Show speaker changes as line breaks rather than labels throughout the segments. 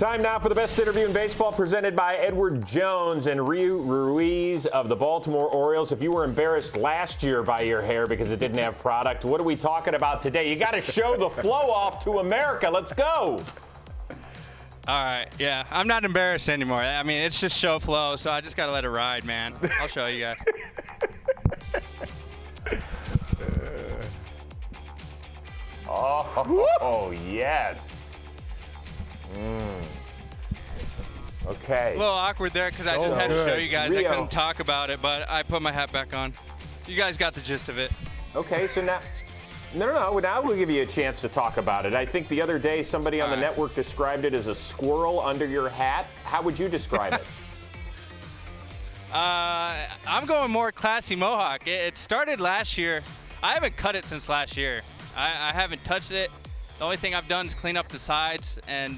Time now for the best interview in baseball, presented by Edward Jones and Rio Ruiz of the Baltimore Orioles. If you were embarrassed last year by your hair because it didn't have product, what are we talking about today? You got to show the flow off to America. Let's go.
All right, yeah. I'm not embarrassed anymore. I mean, it's just show flow, so I just got to let it ride, man. I'll show you guys.
Oh, yes. Okay.
A little awkward there because I just had to show you guys.
Rio.
I couldn't talk about it, but I put my hat back on. You guys got the gist of it.
Okay, so now, no. Now we'll give you a chance to talk about it. I think the other day somebody on the network described it as a squirrel under your hat. How would you describe it?
I'm going more classy mohawk. It started last year. I haven't cut it since last year. I haven't touched it. The only thing I've done is clean up the sides and,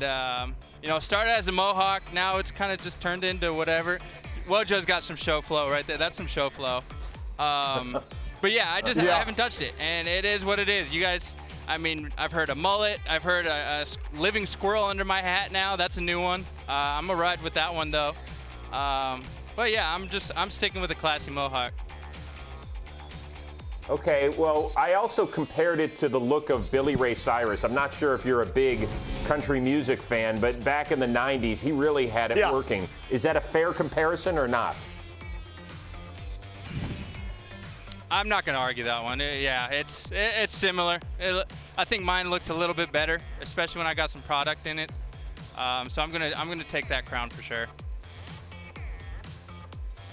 started as a mohawk. Now it's kind of just turned into whatever. Wojo's got some show flow right there. That's some show flow. But yeah, I haven't touched it, and it is what it is. You guys, I mean, I've heard a mullet. I've heard a living squirrel under my hat now. That's a new one. I'm going to ride with that one, though. But yeah, I'm sticking with the classy mohawk.
Okay, well, I also compared it to the look of Billy Ray Cyrus. I'm not sure if you're a big country music fan, but back in the 90s, he really had it working. Is that a fair comparison or not?
I'm not going to argue that one. Yeah, it's similar. I think mine looks a little bit better, especially when I got some product in it. So I'm gonna take that crown for sure.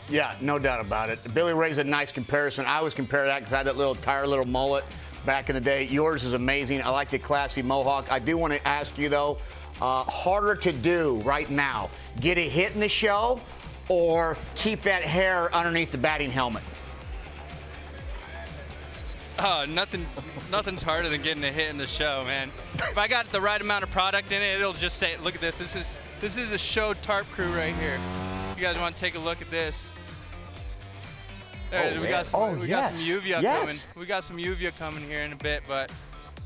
Yeah, no doubt about it. Billy Ray's a nice comparison. I always compare that because I had that little mullet back in the day. Yours is amazing. I like the classy mohawk. I do want to ask you, though, harder to do right now, get a hit in the show or keep that hair underneath the batting helmet?
Oh, nothing's harder than getting a hit in the show, man. If I got the right amount of product in it, it'll just say, look at this. This is a show tarp crew right here. You guys want to take a look at this? We got some uvia coming. We got some uvia coming here in a bit, but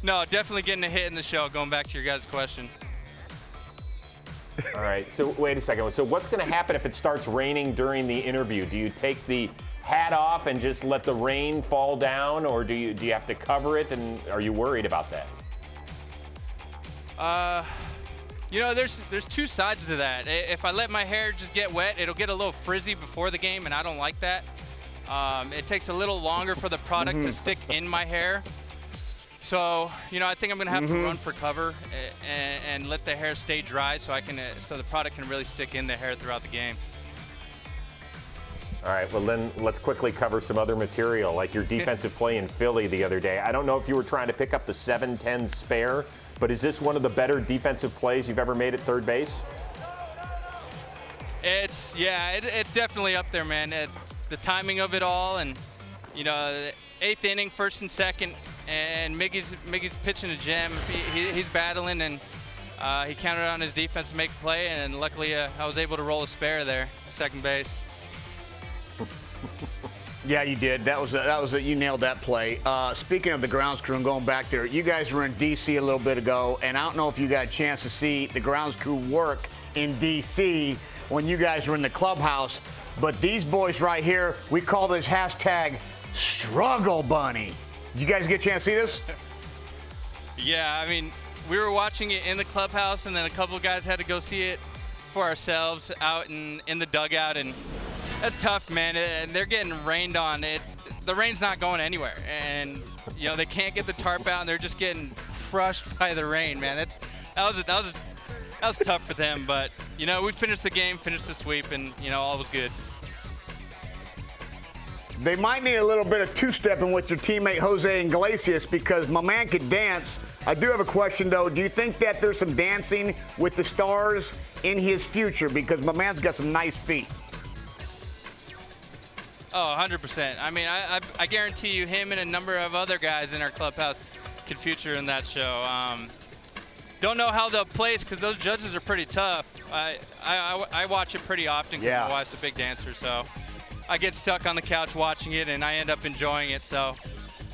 no, definitely getting a hit in the show. Going back to your guys' question.
All right. So wait a second. So what's going to happen if it starts raining during the interview? Do you take the hat off and just let the rain fall down, or do you have to cover it? And are you worried about that?
There's two sides to that. If I let my hair just get wet, it'll get a little frizzy before the game, and I don't like that. It takes a little longer for the product to stick in my hair. So, I think I'm going to have to run for cover and let the hair stay dry so the product can really stick in the hair throughout the game.
All right, well then let's quickly cover some other material, like your defensive play in Philly the other day. I don't know if you were trying to pick up the 7-10 spare, but is this one of the better defensive plays you've ever made at third base?
It's definitely up there, man. The timing of it all, and the 8th inning, first and second, and Miggy's pitching a gem. He's battling, and he counted on his defense to make a play, and luckily I was able to roll a spare there, second base.
Yeah, you did. You nailed that play. Speaking of the grounds crew and going back there, you guys were in D.C. a little bit ago, and I don't know if you got a chance to see the grounds crew work in D.C. when you guys were in the clubhouse, but these boys right here, we call this hashtag Struggle Bunny. Did you guys get a chance to see this?
Yeah, I mean, we were watching it in the clubhouse, and then a couple of guys had to go see it for ourselves out in the dugout, and that's tough, man. And they're getting rained on. The rain's not going anywhere, and they can't get the tarp out, and they're just getting crushed by the rain, man. That was tough for them, but we finished the game, finished the sweep, and all was good.
They might need a little bit of two-stepping with your teammate Jose Iglesias because my man could dance. I do have a question, though. Do you think that there's some dancing with the stars in his future? Because my man's got some nice feet.
Oh, 100%. I mean, I guarantee you him and a number of other guys in our clubhouse could feature in that show. Don't know how they'll place because those judges are pretty tough. I watch it pretty often because I watch the big dancer, so I get stuck on the couch watching it, and I end up enjoying it. So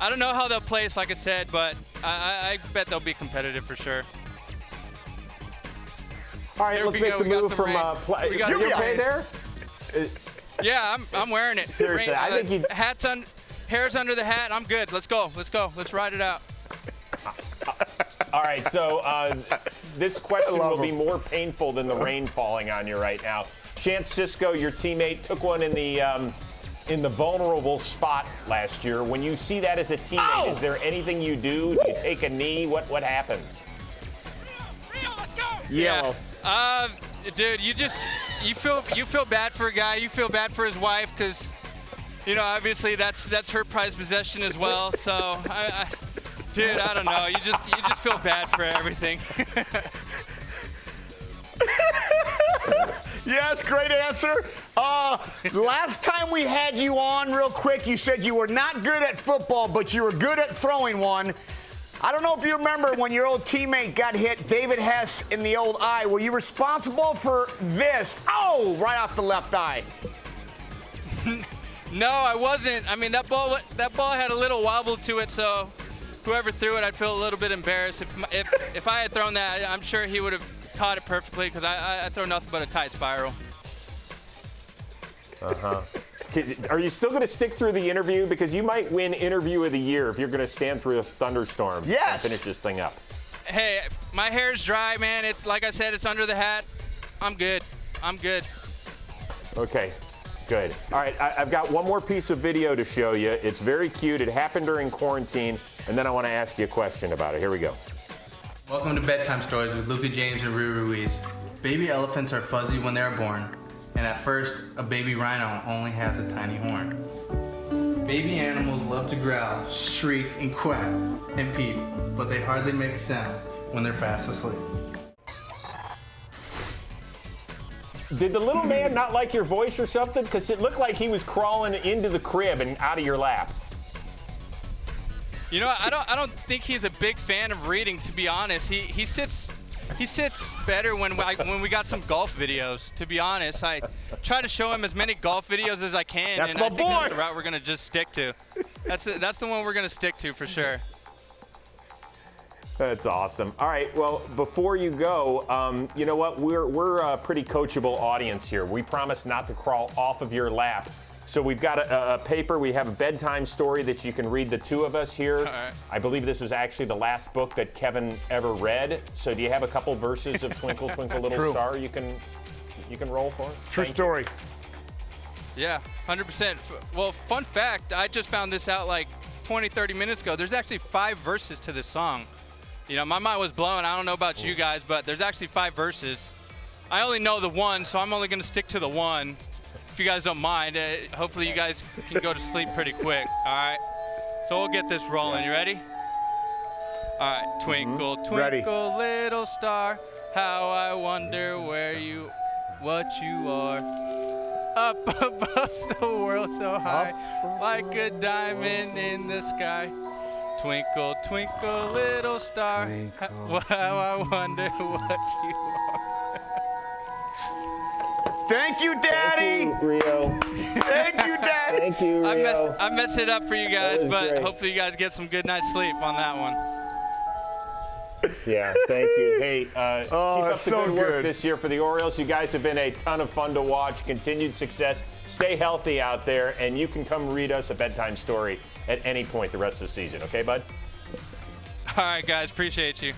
I don't know how they'll place, like I said, but I bet they'll be competitive for sure.
All right,
Here
let's
we
make
go.
the
We got
move
some
from
rain.
play.
We got
You
some
okay
rain.
there?
Yeah, I'm wearing it.
Seriously, I think you.
Hats on, hair's under the hat. I'm good. Let's go. Let's ride it out.
All right, so this question will be more painful than the rain falling on you right now. Chance Cisco, your teammate, took one in the vulnerable spot last year. When you see that as a teammate, is there anything you do? Do you take a knee? What happens?
Rio, let's go.
Yellow.
Yeah. Dude, you feel bad for a guy. You feel bad for his wife because, obviously that's her prized possession as well. So, dude, I don't know. You just feel bad for everything.
Yes, great answer. Last time we had you on, real quick, you said you were not good at football, but you were good at throwing one. I don't know if you remember when your old teammate got hit, David Hess, in the old eye. Were you responsible for this? Oh, right off the left eye.
No, I wasn't. I mean, that ball had a little wobble to it, so whoever threw it, I'd feel a little bit embarrassed. If I had thrown that, I'm sure he would have caught it perfectly because I throw nothing but a tight spiral.
Are you still going to stick through the interview? Because you might win Interview of the Year if you're going to stand through a thunderstorm and finish this thing up.
Hey, my hair's dry, man. It's like I said, it's under the hat. I'm good.
Okay, good. All right, I've got one more piece of video to show you. It's very cute. It happened during quarantine, and then I want to ask you a question about it. Here we go.
Welcome to Bedtime Stories with Luca James and Rio Ruiz. Baby elephants are fuzzy when they're born, and at first, a baby rhino only has a tiny horn. Baby animals love to growl, shriek, and quack, and peep, but they hardly make a sound when they're fast asleep.
Did the little man not like your voice or something? Because it looked like he was crawling into the crib and out of your lap.
I don't think he's a big fan of reading, to be honest. He sits better when we got some golf videos, to be honest. I try to show him as many golf videos as I can,
That's
and
my
I think
boy.
that's the route we're going to just stick to. That's the one we're going to stick to for sure.
That's awesome. All right, well, before you go, you know what? We're a pretty coachable audience here. We promise not to crawl off of your lap. So we've got a paper. We have a bedtime story that you can read, the two of us here.
All right.
I believe this was actually the last book that Kevin ever read. So do you have a couple verses of Twinkle, Twinkle, Little Star you can roll for us?
True story.
Yeah, 100%. Well, fun fact, I just found this out like 20, 30 minutes ago. There's actually 5 verses to this song. My mind was blown. I don't know about you guys, but there's actually 5 verses. I only know the one, so I'm only going to stick to the one. If you guys don't mind, hopefully you guys can go to sleep pretty quick, all right? So we'll get this rolling. You ready? All right. Twinkle, twinkle, little star, how I wonder what you are. Up above the world so high, like a diamond in the sky. Twinkle, twinkle, little star, how I wonder what you are.
Thank you, Daddy.
Thank you, Rio.
Thank you, Daddy.
Thank you, Rio.
I messed it up for you guys,
was
but
great.
hopefully you guys get some good night's sleep on that one.
Yeah, thank you. Hey, keep up the
so
good work
good.
this year for the Orioles. You guys have been a ton of fun to watch. Continued success. Stay healthy out there, and you can come read us a bedtime story at any point the rest of the season. Okay, bud?
All right, guys, appreciate you.